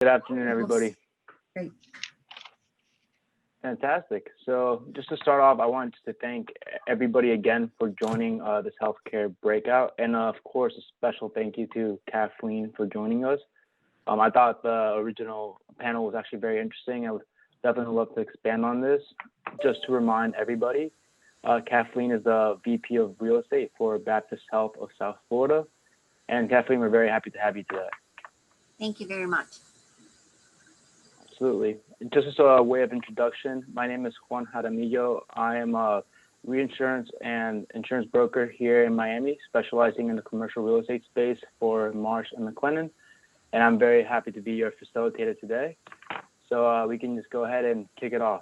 Good afternoon, everybody. Great. Fantastic. So just to start off, I wanted to thank everybody again for joining this healthcare breakout. And of course, a special thank you to Kathleen for joining us. I thought the original panel was actually very interesting. I would definitely love to expand on this. Just to remind everybody, Kathleen is the VP of Real Estate for Baptist Health of South Florida. And Kathleen, we're very happy to have you today. Thank you very much. Absolutely. Just as a way of introduction, my name is Juan Jaramillo. I am a reinsurance and insurance broker here in Miami, specializing in the commercial real estate space for Marsh and McLennan. And I'm very happy to be your facilitator today. So we can just go ahead and kick it off.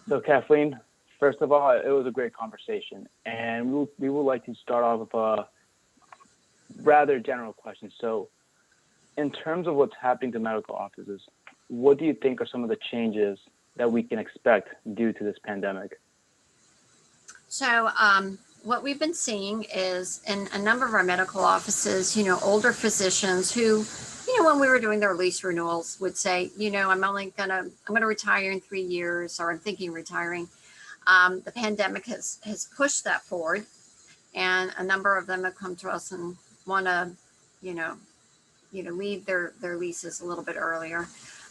So Kathleen, first of all, it was a great conversation. And we would like to start off with a rather general question. So in terms of what's happening to medical offices, what do you think are some of the changes that we can expect due to this pandemic? So what we've been seeing is in a number of our medical offices, older physicians who, when we were doing their lease renewals would say, I'm going to retire in 3 years, or I'm thinking of retiring. The pandemic has pushed that forward, and a number of them have come to us and want to, leave their leases a little bit earlier.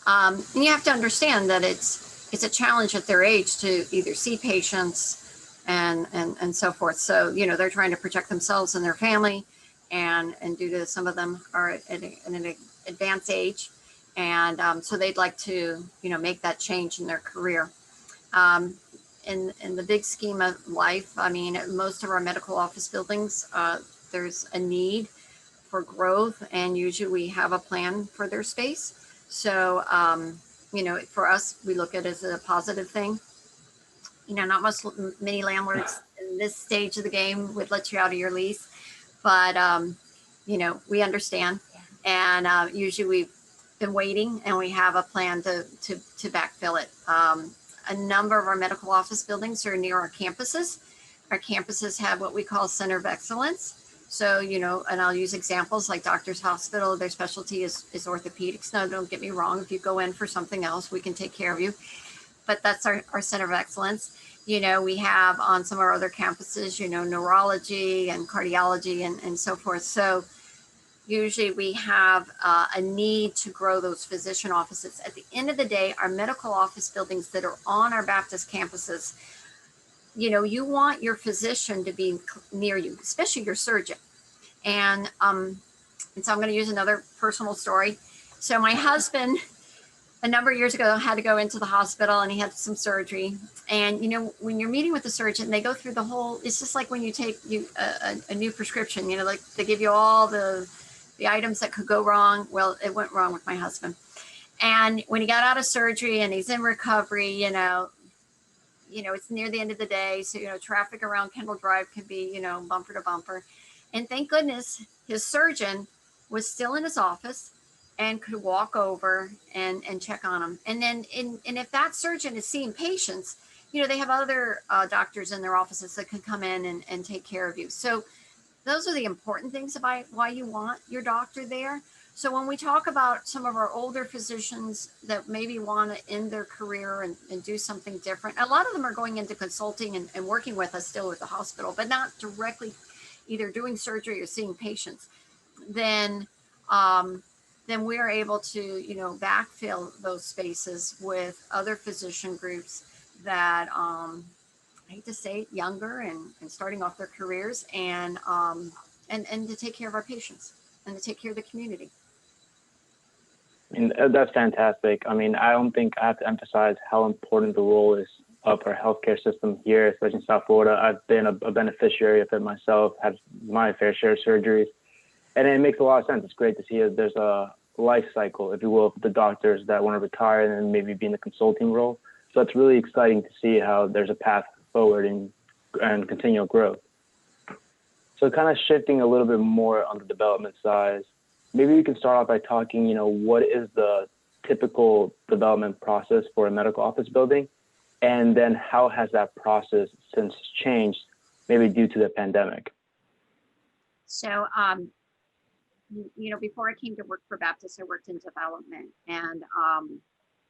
And you have to understand that it's a challenge at their age to either see patients and so forth. So, they're trying to protect themselves and their family, and due to some of them are at an advanced age. And so they'd like to, make that change in their career. In the big scheme of life, I mean, most of our medical office buildings, there's a need for growth, and usually we have a plan for their space. So, for us, we look at it as a positive thing. Not many landlords in this stage of the game would let you out of your lease, but, we understand. And usually we've been waiting, and we have a plan to backfill it. A number of our medical office buildings are near our campuses. Our campuses have what we call Center of Excellence. So, and I'll use examples like Doctors Hospital. Their specialty is orthopedics. Now, don't get me wrong. If you go in for something else, we can take care of you. But that's our Center of Excellence. We have on some of our other campuses, neurology and cardiology and so forth. So usually we have a need to grow those physician offices. At the end of the day, our medical office buildings that are on our Baptist campuses, you want your physician to be near you, especially your surgeon. And so I'm going to use another personal story. So my husband, a number of years ago, had to go into the hospital, and he had some surgery. And, when you're meeting with the surgeon, they go through the whole, it's just like when you take a new prescription, like they give you all the items that could go wrong. Well, it went wrong with my husband. And when he got out of surgery and he's in recovery, it's near the end of the day. So, traffic around Kendall Drive can be, bumper to bumper. And thank goodness his surgeon was still in his office and could walk over and check on him. And then, and if that surgeon is seeing patients, they have other doctors in their offices that can come in and take care of you. So those are the important things about why you want your doctor there. So when we talk about some of our older physicians that maybe want to end their career and do something different, a lot of them are going into consulting and working with us still at the hospital, but not directly either doing surgery or seeing patients, then we're able to, backfill those spaces with other physician groups that, I hate to say it, younger and starting off their careers, and to take care of our patients and to take care of the community. That's fantastic. I mean, I don't think I have to emphasize how important the role is of our healthcare system here, especially in South Florida. I've been a beneficiary of it myself, had my fair share of surgeries, and it makes a lot of sense. It's great to see that there's a life cycle, if you will, of the doctors that want to retire and then maybe be in the consulting role. So it's really exciting to see how there's a path forward and continual growth. So kind of shifting a little bit more on the development side, maybe we can start off by talking, what is the typical development process for a medical office building? And then how has that process since changed, maybe due to the pandemic? So before I came to work for Baptist, I worked in development, and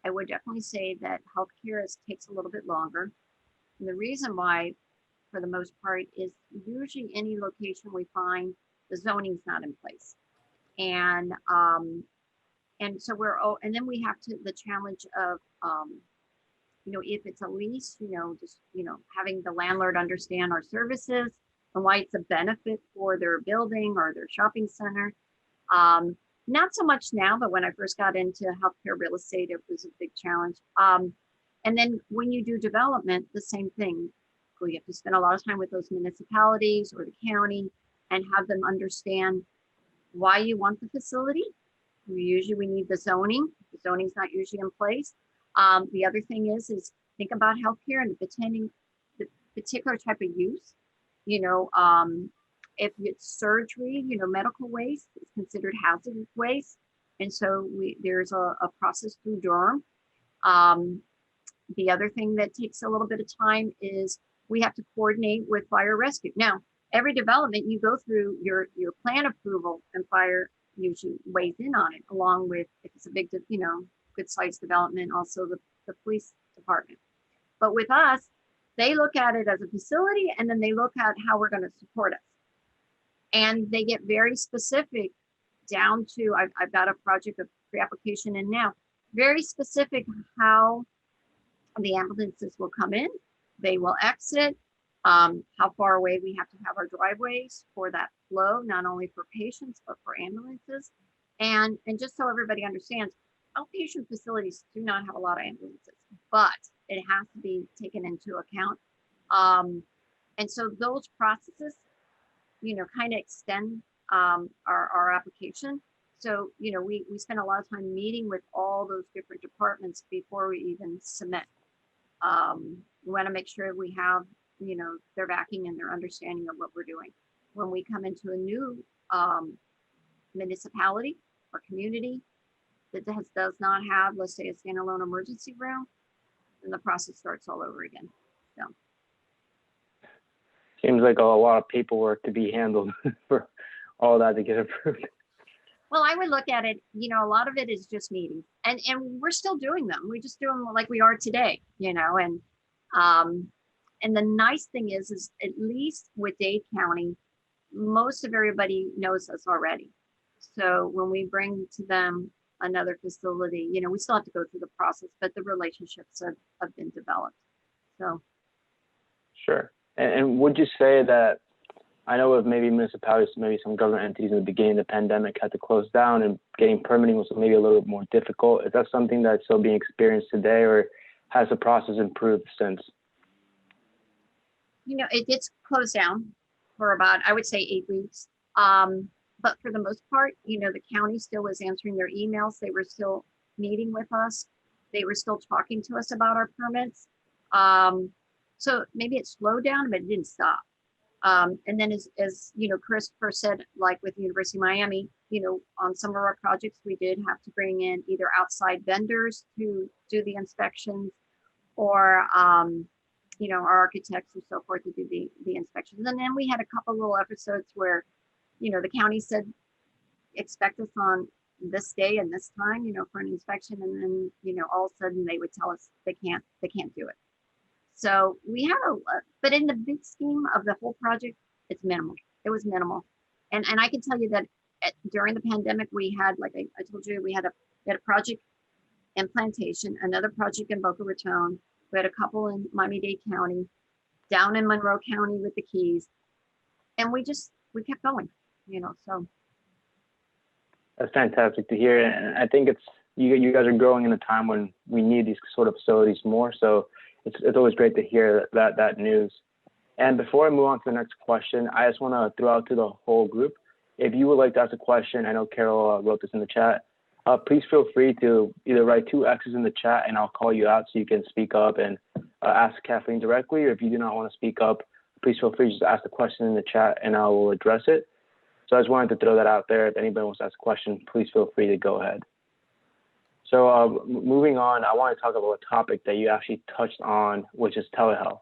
I would definitely say that healthcare takes a little bit longer. And the reason why, for the most part, is usually any location we find the zoning's not in place, and so and then we have to the challenge of if it's a lease, just having the landlord understand our services and why it's a benefit for their building or their shopping center. Not so much now, but when I first got into healthcare real estate, it was a big challenge. And then when you do development, the same thing. You have to spend a lot of time with those municipalities or the county and have them understand why you want the facility. Usually we need the zoning. The zoning's not usually in place. The other thing is think about healthcare and the particular type of use. If it's surgery, medical waste is considered hazardous waste. And so there's a process through Durham. The other thing that takes a little bit of time is we have to coordinate with fire rescue. Now, every development you go through your plan approval, and fire usually weighs in on it, along with, if it's a big, good sized development, also the police department. But with us, they look at it as a facility, and then they look at how we're going to support us. And they get very specific down to, I've got a project of pre-application in now, very specific how the ambulances will come in, they will exit, how far away we have to have our driveways for that flow, not only for patients, but for ambulances. And just so everybody understands, outpatient facilities do not have a lot of ambulances, but it has to be taken into account. And so those processes, kind of extend our application. So, we spend a lot of time meeting with all those different departments before we even submit. We want to make sure we have, their backing and their understanding of what we're doing. When we come into a new municipality or community that does not have, let's say, a standalone emergency room, then the process starts all over again. So. Seems like a lot of paperwork to be handled for all that to get approved. Well, I would look at it, a lot of it is just meetings, and we're still doing them. We just do them like we are today, and the nice thing is at least with Dade County, most of everybody knows us already. So when we bring to them another facility, we still have to go through the process, but the relationships have been developed. So. Sure. And would you say that, I know with maybe municipalities, maybe some government entities in the beginning of the pandemic had to close down and getting permitting was maybe a little bit more difficult. Is that something that's still being experienced today, or has the process improved since? It gets closed down for about, I would say, 8 weeks. But for the most part, the county still was answering their emails. They were still meeting with us. They were still talking to us about our permits. So maybe it slowed down, but it didn't stop. And then as Chris first said, like with the University of Miami, on some of our projects, we did have to bring in either outside vendors to do the inspections, or, our architects and so forth to do the inspections. And then we had a couple little episodes where, the county said, expect us on this day and this time, for an inspection. And then, all of a sudden they would tell us they can't do it. So we had but in the big scheme of the whole project, it's minimal. It was minimal. And I can tell you that during the pandemic, we had, like I told you, we had a project in Plantation, another project in Boca Raton. We had a couple in Miami-Dade County, down in Monroe County with the Keys. And we kept going, so. That's fantastic to hear. And I think you guys are growing in a time when we need these sort of facilities more. So it's always great to hear that news. And before I move on to the next question, I just want to throw out to the whole group, if you would like to ask a question, I know Carol wrote this in the chat, please feel free to either write 2 X's in the chat and I'll call you out so you can speak up and ask Kathleen directly. Or if you do not want to speak up, please feel free to just ask the question in the chat and I will address it. So I just wanted to throw that out there. If anybody wants to ask a question, please feel free to go ahead. So moving on, I want to talk about a topic that you actually touched on, which is telehealth.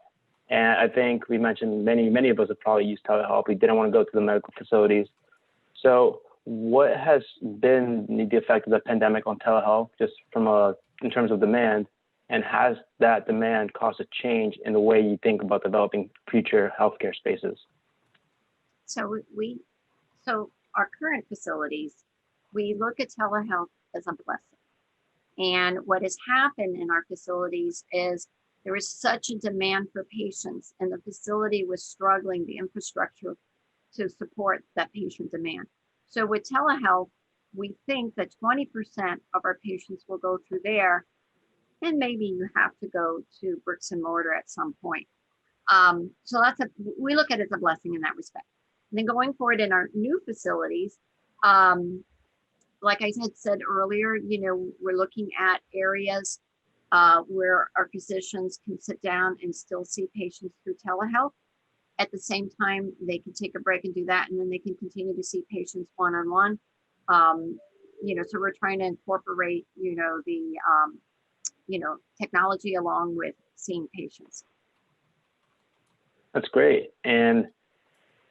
And I think we mentioned many of us have probably used telehealth. We didn't want to go to the medical facilities. So what has been the effect of the pandemic on telehealth, just in terms of demand, and has that demand caused a change in the way you think about developing future healthcare spaces? So so our current facilities, we look at telehealth as a blessing. And what has happened in our facilities is there was such a demand for patients, and the facility was struggling, the infrastructure to support that patient demand. So with telehealth, we think that 20% of our patients will go through there, and maybe you have to go to bricks and mortar at some point. So we look at it as a blessing in that respect. And then going forward in our new facilities, like I had said earlier, we're looking at areas where our physicians can sit down and still see patients through telehealth. At the same time, they can take a break and do that, and then they can continue to see patients one-on-one. So we're trying to incorporate, the technology along with seeing patients. That's great. And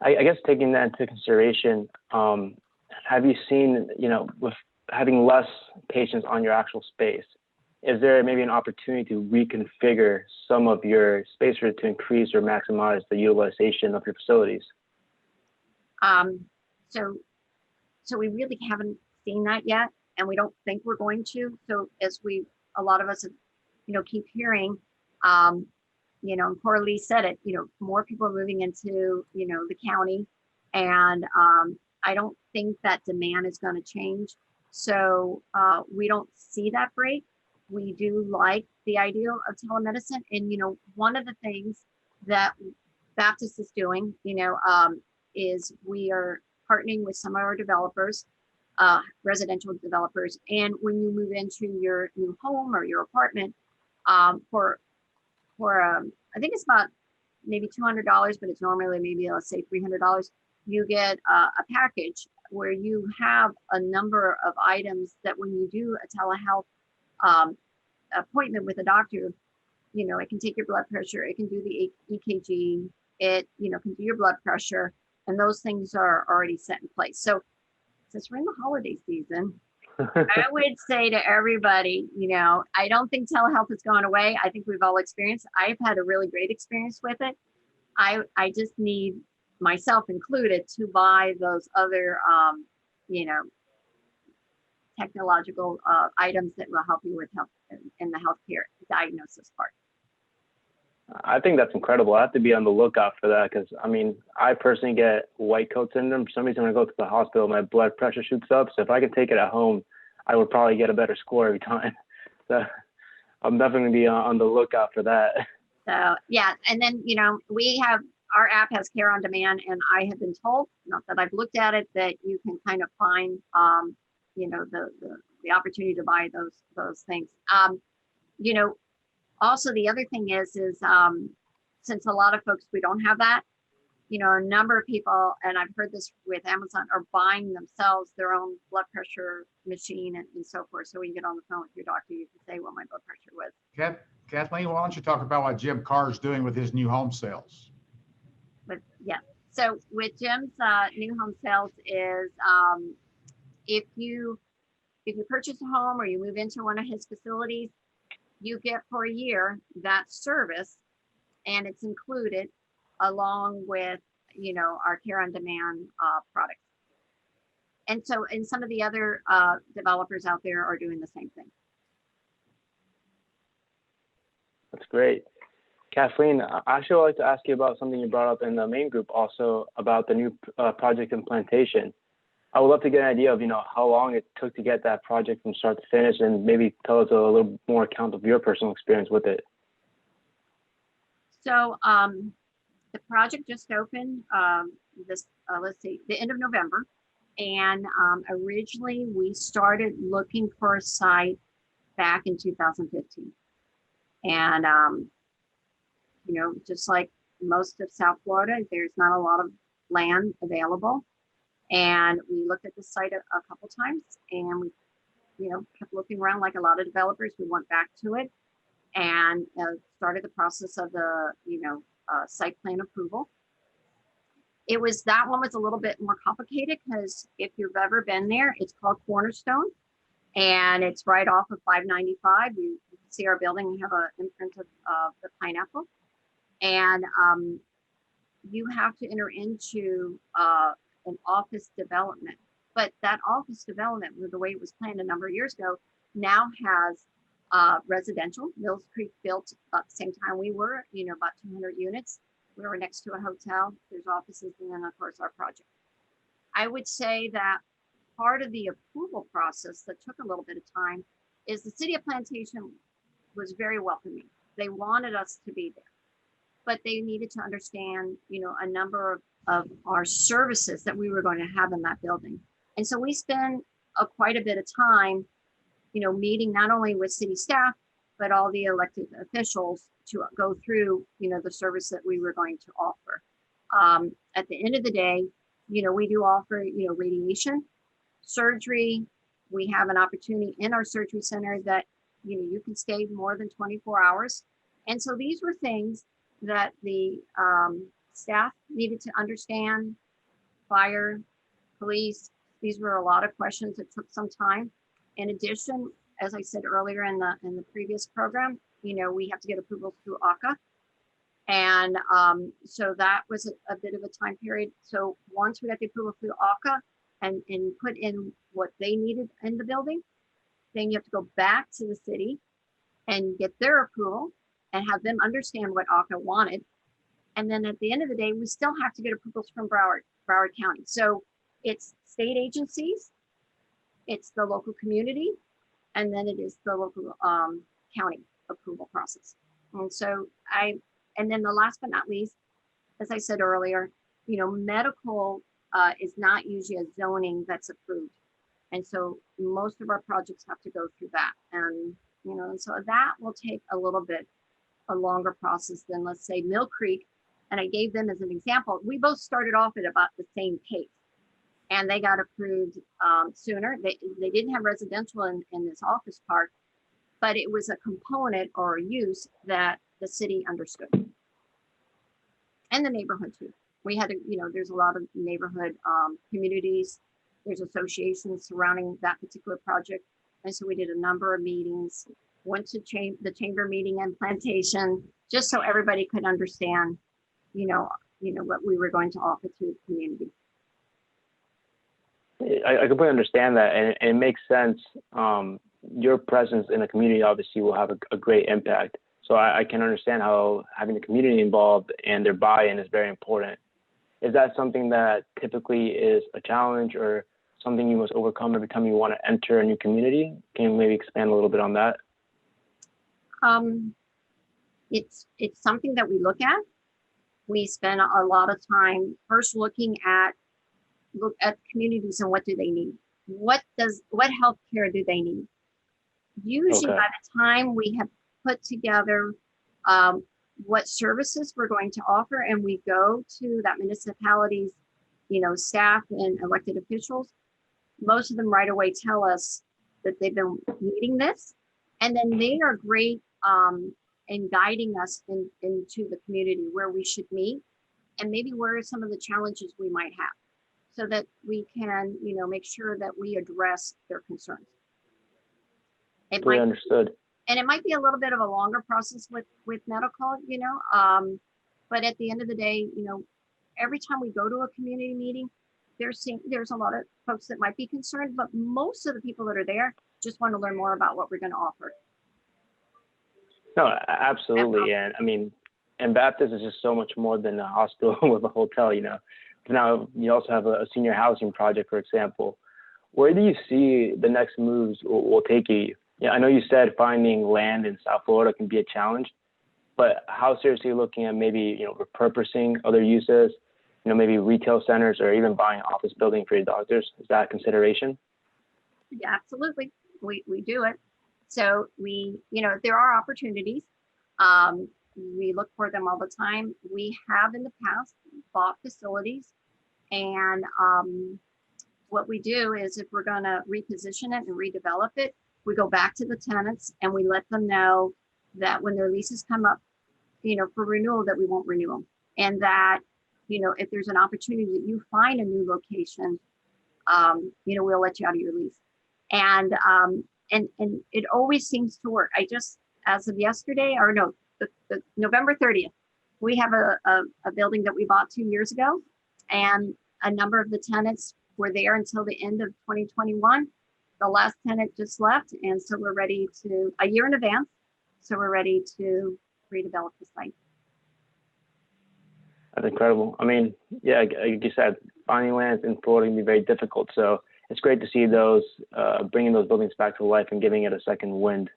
I guess taking that into consideration, have you seen, with having less patients on your actual space, is there maybe an opportunity to reconfigure some of your space to increase or maximize the utilization of your facilities? So we really haven't seen that yet, and we don't think we're going to. So as a lot of us, keep hearing, and Coralie said it, more people are moving into, the county, and I don't think that demand is going to change. So we don't see that break. We do like the idea of telemedicine. And, one of the things that Baptist is doing, is we are partnering with some of our developers, residential developers. And when you move into your new home or your apartment, for I think it's about maybe $200, but it's normally maybe, let's say $300. You get a package where you have a number of items that when you do a telehealth appointment with a doctor, it can take your blood pressure, it can do the EKG, it can do your blood pressure, and those things are already set in place. So since we're in the holiday season, I would say to everybody, I don't think telehealth has gone away. I think we've all experienced. I've had a really great experience with it. I just need, myself included, to buy those other technological items that will help you with health in the healthcare diagnosis part. I think that's incredible. I have to be on the lookout for that because, I personally get white coat syndrome. For some reason, when I go to the hospital, my blood pressure shoots up. So if I can take it at home, I would probably get a better score every time. So I'm definitely going to be on the lookout for that. So, yeah. And then, our app has care on demand, and I have been told, not that I've looked at it, that you can kind of find, the opportunity to buy those things. Also the other thing is since a lot of folks, we don't have that, a number of people, and I've heard this with Amazon, are buying themselves their own blood pressure machine and so forth. So when you get on the phone with your doctor, you can say what my blood pressure was. Kathleen, why don't you talk about what Jim Carr is doing with his new home sales? But yeah, so with Jim's new home sales is if you purchase a home or you move into one of his facilities, you get for a year that service, and it's included along with our care on demand products. And some of the other developers out there are doing the same thing. That's great. Kathleen, I actually would like to ask you about something you brought up in the main group, also about the new project implementation. I would love to get an idea of, how long it took to get that project from start to finish, and maybe tell us a little more account of your personal experience with it. So the project just opened the end of November. And originally we started looking for a site back in 2015. And, just like most of South Florida, there's not a lot of land available. And we looked at the site a couple times, and we, kept looking around like a lot of developers. We went back to it and started the process of the, site plan approval. That one was a little bit more complicated because if you've ever been there, it's called Cornerstone, and it's right off of 595. You can see our building. We have an imprint of the pineapple, and you have to enter into an office development. But that office development, with the way it was planned a number of years ago, now has residential. Mills Creek built about the same time we were, about 200 units. We were next to a hotel. There's offices, and then of course our project. I would say that part of the approval process that took a little bit of time is the city of Plantation was very welcoming. They wanted us to be there, but they needed to understand, a number of our services that we were going to have in that building. And so we spent quite a bit of time, meeting not only with city staff, but all the elected officials to go through, the service that we were going to offer. At the end of the day, we do offer, radiation, surgery. We have an opportunity in our surgery center that, you can stay more than 24 hours. And so these were things that the staff needed to understand. Fire, police, these were a lot of questions that took some time. In addition, as I said earlier in the previous program, we have to get approval through ACA. And so that was a bit of a time period. So once we got the approval through ACA and put in what they needed in the building, then you have to go back to the city and get their approval and have them understand what ACA wanted. And then at the end of the day, we still have to get approvals from Broward County. So it's state agencies, it's the local community, and then it is the local county approval process. And so and then the last but not least, as I said earlier, medical is not usually a zoning that's approved. And so most of our projects have to go through that. And, and so that will take a little bit a longer process than, let's say, Mill Creek. And I gave them as an example. We both started off at about the same pace, and they got approved sooner. They didn't have residential in this office park, but it was a component or a use that the city understood. And the neighborhood too. We had, there's a lot of neighborhood communities. There's associations surrounding that particular project. And so we did a number of meetings, went to the chamber meeting in Plantation, just so everybody could understand, what we were going to offer to the community. I completely understand that, and it makes sense. Your presence in the community obviously will have a great impact. So I can understand how having the community involved and their buy-in is very important. Is that something that typically is a challenge or something you must overcome every time you want to enter a new community? Can you maybe expand a little bit on that? It's something that we look at. We spend a lot of time first looking at communities and what do they need? What healthcare do they need? Usually by the time we have put together what services we're going to offer, and we go to that municipality's, staff and elected officials, most of them right away tell us that they've been needing this. And then they are great in guiding us into the community where we should meet and maybe where are some of the challenges we might have, so that we can, make sure that we address their concerns. Understood. And it might be a little bit of a longer process with medical, but at the end of the day, every time we go to a community meeting, there's a lot of folks that might be concerned, but most of the people that are there just want to learn more about what we're going to offer. No, absolutely. And I mean, and Baptist is just so much more than a hospital with a hotel, Now you also have a senior housing project, for example. Where do you see the next moves will take you? Yeah, I know you said finding land in South Florida can be a challenge, but how seriously are you looking at maybe, repurposing other uses, maybe retail centers or even buying an office building for your doctors? Is that a consideration? Yeah, absolutely. We do it. So there are opportunities. We look for them all the time. We have in the past bought facilities, and what we do is if we're going to reposition it and redevelop it, we go back to the tenants and we let them know that when their leases come up, for renewal, that we won't renew them, and that if there's an opportunity that you find a new location, we'll let you out of your lease. And it always seems to work. As of yesterday, or no, the November 30th, we have a building that we bought 2 years ago, and a number of the tenants were there until the end of 2021. The last tenant just left, and so we're ready to, a year in advance, so we're ready to redevelop the site. That's incredible. I mean, yeah, like you said, finding land in Florida can be very difficult. So it's great to see those, bringing those buildings back to life and giving it a second wind.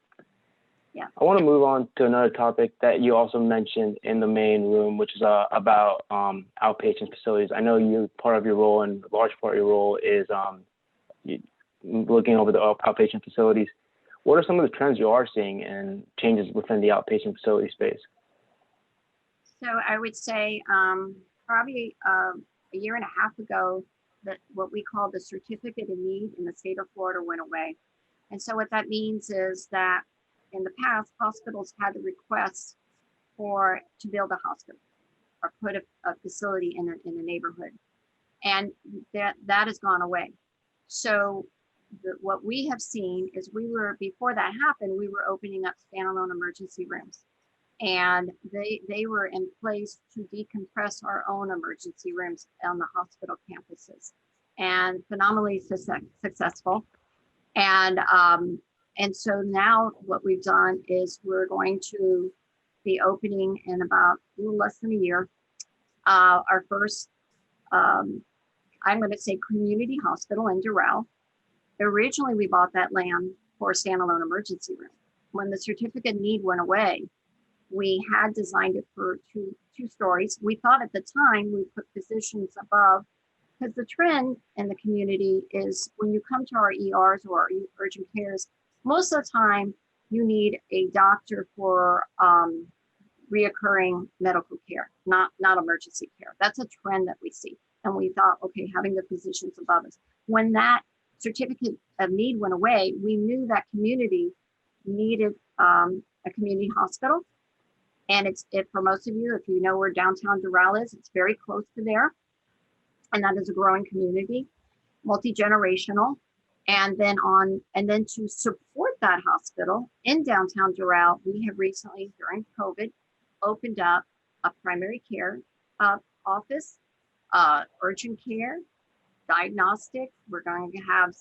Yeah. I want to move on to another topic that you also mentioned in the main room, which is about outpatient facilities. I know part of your role, and a large part of your role, is looking over the outpatient facilities. What are some of the trends you are seeing and changes within the outpatient facility space? So I would say probably a year and a half ago, that what we call the certificate of need in the state of Florida went away. And so what that means is that in the past, hospitals had to request to build a hospital or put a facility in a neighborhood. And that has gone away. So what we have seen is before that happened, we were opening up standalone emergency rooms. And they were in place to decompress our own emergency rooms on the hospital campuses, and phenomenally successful. And so now what we've done is we're going to be opening in about a little less than a year, our first, I'm going to say, community hospital in Doral. Originally, we bought that land for a standalone emergency room. When the certificate of need went away, we had designed it for two stories. We thought at the time we put physicians above, because the trend in the community is when you come to our ERs or our urgent cares, most of the time you need a doctor for reoccurring medical care, not emergency care. That's a trend that we see. And we thought, okay, having the physicians above us. When that certificate of need went away, we knew that community needed a community hospital. And for most of you, if you know where downtown Doral is, it's very close to there. And that is a growing community, multi-generational. And then to support that hospital in downtown Doral, we have recently, during COVID, opened up a primary care office, urgent care, diagnostic. We're going to have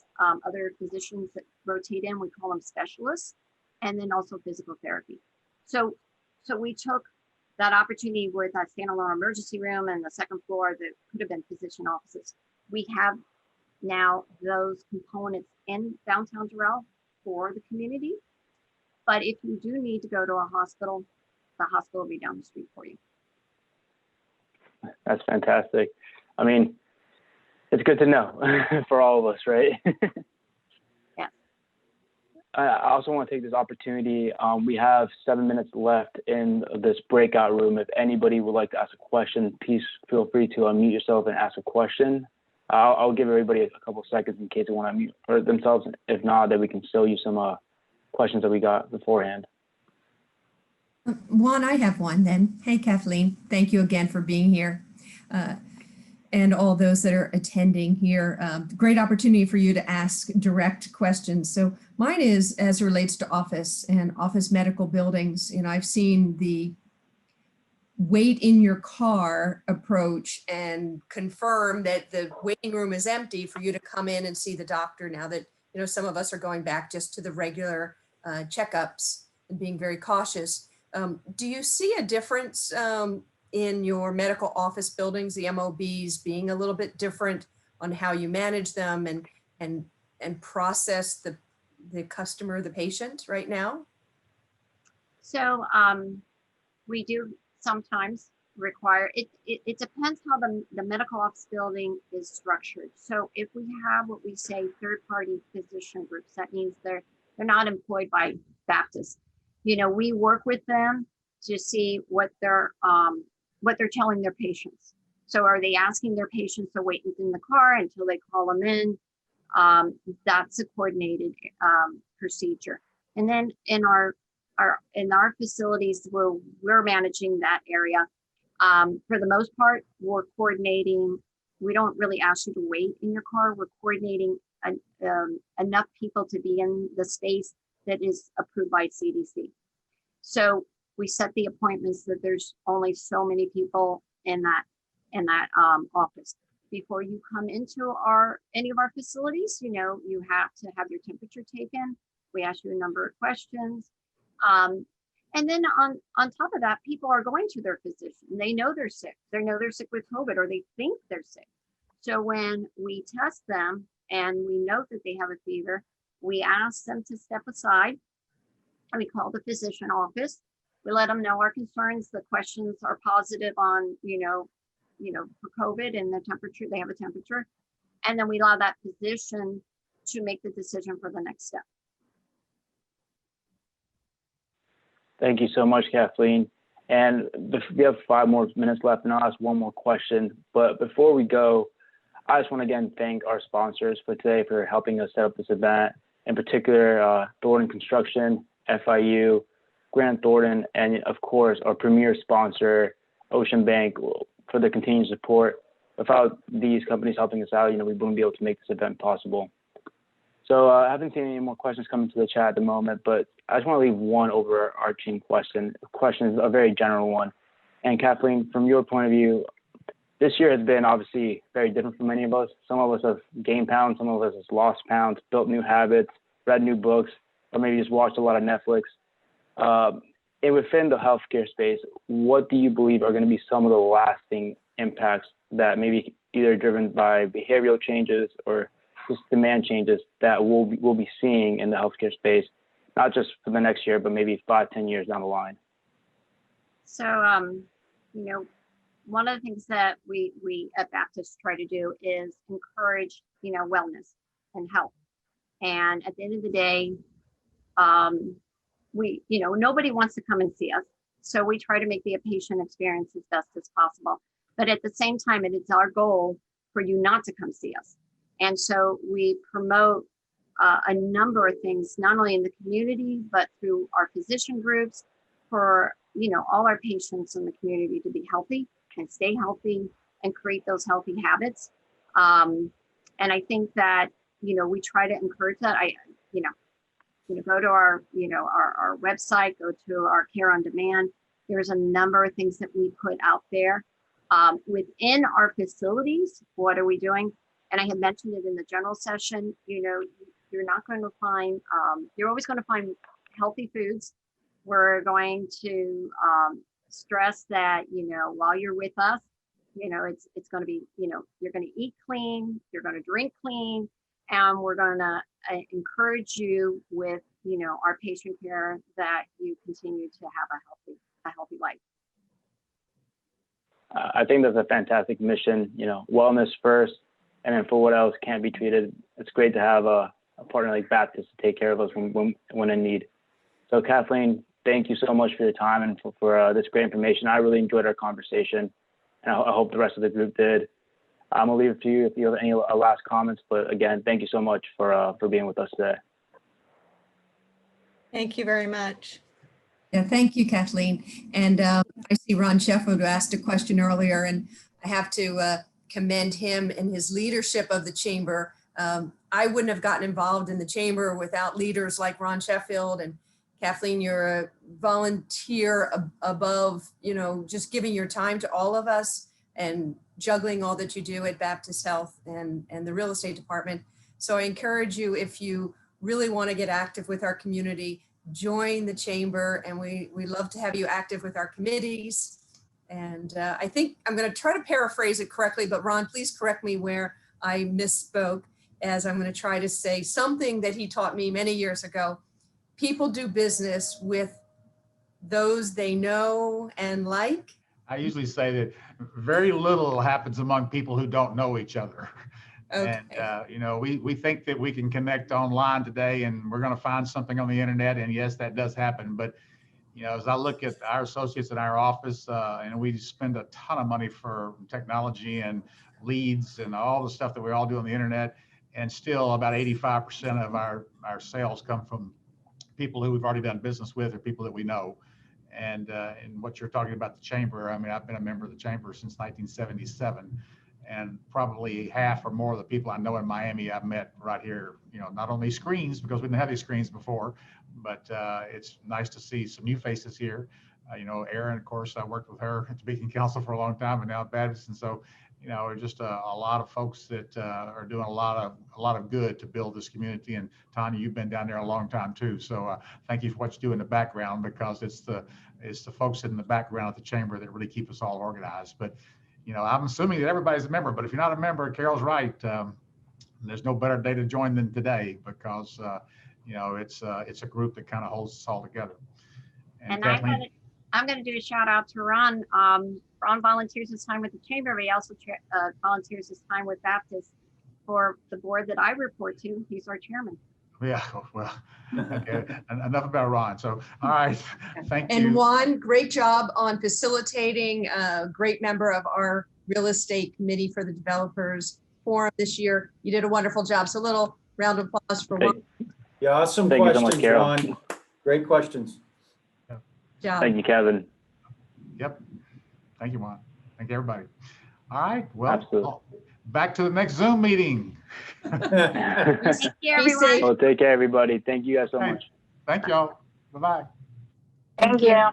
other physicians that rotate in. We call them specialists, and then also physical therapy. So we took that opportunity with that standalone emergency room and the second floor that could have been physician offices. We have now those components in downtown Doral for the community. But if you do need to go to a hospital, the hospital will be down the street for you. That's fantastic. I mean, it's good to know for all of us, right? Yeah. I also want to take this opportunity. We have 7 minutes left in this breakout room. If anybody would like to ask a question, please feel free to unmute yourself and ask a question. I'll give everybody a couple seconds in case they want to unmute themselves. If not, then we can still use some questions that we got beforehand. Juan, I have one then. Hey, Kathleen, thank you again for being here. And all those that are attending here. Great opportunity for you to ask direct questions. So mine is as it relates to office and office medical buildings. I've seen the wait in your car approach and confirm that the waiting room is empty for you to come in and see the doctor now that, some of us are going back just to the regular checkups and being very cautious. Do you see a difference in your medical office buildings, the MOBs, being a little bit different on how you manage them and process the customer, the patient right now? So we do sometimes require, it depends how the medical office building is structured. So if we have what we say third-party physician groups, that means they're not employed by Baptist. We work with them to see what they're telling their patients. So are they asking their patients to wait in the car until they call them in? That's a coordinated procedure. And then in our facilities where we're managing that area, For the most part, we're coordinating. We don't really ask you to wait in your car. We're coordinating enough people to be in the space that is approved by CDC. So we set the appointments that there's only so many people in that office. Before you come into any of our facilities, you know, you have to have your temperature taken. We ask you a number of questions. And then on top of that, people are going to their physician. They know they're sick. They know they're sick with COVID, or they think they're sick. So when we test them and we note that they have a fever, we ask them to step aside, and we call the physician office. We let them know our concerns. The questions are positive on, for COVID and the temperature. They have a temperature. And then we allow that physician to make the decision for the next step. Thank you so much, Kathleen. And we have 5 more minutes left, and I'll ask one more question. But before we go, I just want to again thank our sponsors for today for helping us set up this event. In particular, Thornton Construction, FIU, Grant Thornton, and of course our premier sponsor, Ocean Bank, for the continued support. Without these companies helping us out, we wouldn't be able to make this event possible. So I haven't seen any more questions coming to the chat at the moment, but I just want to leave one overarching question. The question is a very general one. And Kathleen, from your point of view, this year has been obviously very different for many of us. Some of us have gained pounds, some of us have lost pounds, built new habits, read new books, or maybe just watched a lot of Netflix. And within the healthcare space, what do you believe are going to be some of the lasting impacts that maybe either driven by behavioral changes or just demand changes that we'll be seeing in the healthcare space, not just for the next year, but maybe 5-10 years down the line? So, one of the things that we at Baptist try to do is encourage, wellness and health. And at the end of the day, nobody wants to come and see us. So we try to make the patient experience as best as possible. But at the same time, it is our goal for you not to come see us. And so we promote a number of things, not only in the community, but through our physician groups for, all our patients in the community to be healthy and stay healthy and create those healthy habits. And I think that, we try to encourage that. Go to our website, go to our Care on Demand. There's a number of things that we put out there. Within our facilities, what are we doing? And I had mentioned it in the general session, you're not going to find, you're always going to find healthy foods. We're going to stress that, while you're with us, it's going to be, you're going to eat clean, you're going to drink clean, and we're going to encourage you with, our patient care that you continue to have a healthy life. I think that's a fantastic mission, wellness first, and then for what else can't be treated. It's great to have a partner like Baptist to take care of us when in need. So Kathleen, thank you so much for your time and for this great information. I really enjoyed our conversation, and I hope the rest of the group did. I'm gonna leave it to you if you have any last comments, but again, thank you so much for being with us today. Thank you very much. Yeah, thank you, Kathleen. And I see Ron Sheffield asked a question earlier, and I have to commend him and his leadership of the chamber. I wouldn't have gotten involved in the chamber without leaders like Ron Sheffield. And Kathleen, you're a volunteer above, just giving your time to all of us and juggling all that you do at Baptist Health and the real estate department. So I encourage you, if you really want to get active with our community, join the chamber, and we love to have you active with our committees. And I think I'm going to try to paraphrase it correctly, but Ron, please correct me where I misspoke, as I'm going to try to say something that he taught me many years ago. People do business with those they know and like. I usually say that very little happens among people who don't know each other. Okay. And, we think that we can connect online today and we're going to find something on the internet. And yes, that does happen. But, as I look at our associates in our office, and we spend a ton of money for technology and leads and all the stuff that we all do on the internet. And still about 85% of our sales come from people who we've already done business with or people that we know. And what you're talking about the chamber, I mean, I've been a member of the chamber since 1977, and probably half or more of the people I know in Miami I've met right here, not on these screens, because we didn't have these screens before, but it's nice to see some new faces here. Erin, of course, I worked with her at the Beacon Council for a long time, and now at Baptist. And so, just a lot of folks that are doing a lot of good to build this community. And Tanya, you've been down there a long time too. So thank you for what you do in the background, because it's the folks in the background at the chamber that really keep us all organized. But, I'm assuming that everybody's a member, but if you're not a member, Carol's right. There's no better day to join than today, because, it's a group that kind of holds us all together. And Kathleen, I'm going to do a shout out to Ron. Ron volunteers his time with the chamber, but he also volunteers his time with Baptist for the board that I report to. He's our chairman. yeah, well, okay. Enough about Ron. So, all right, thank you. And Juan, great job on facilitating, a great member of our real estate committee for the developers forum this year. You did a wonderful job. So a little round of applause for Juan. Yeah, awesome Thank you so questions, much, Carol. Ron. Great questions. Job. Thank you, Kevin. Yep. Thank you, Juan. Thank you, everybody. All right. Well, Absolutely. back to the next Zoom meeting. Thank you, Be everyone. safe. Well, take care, everybody. Thank you guys so much. Thank y'all. Bye-bye. Thank you.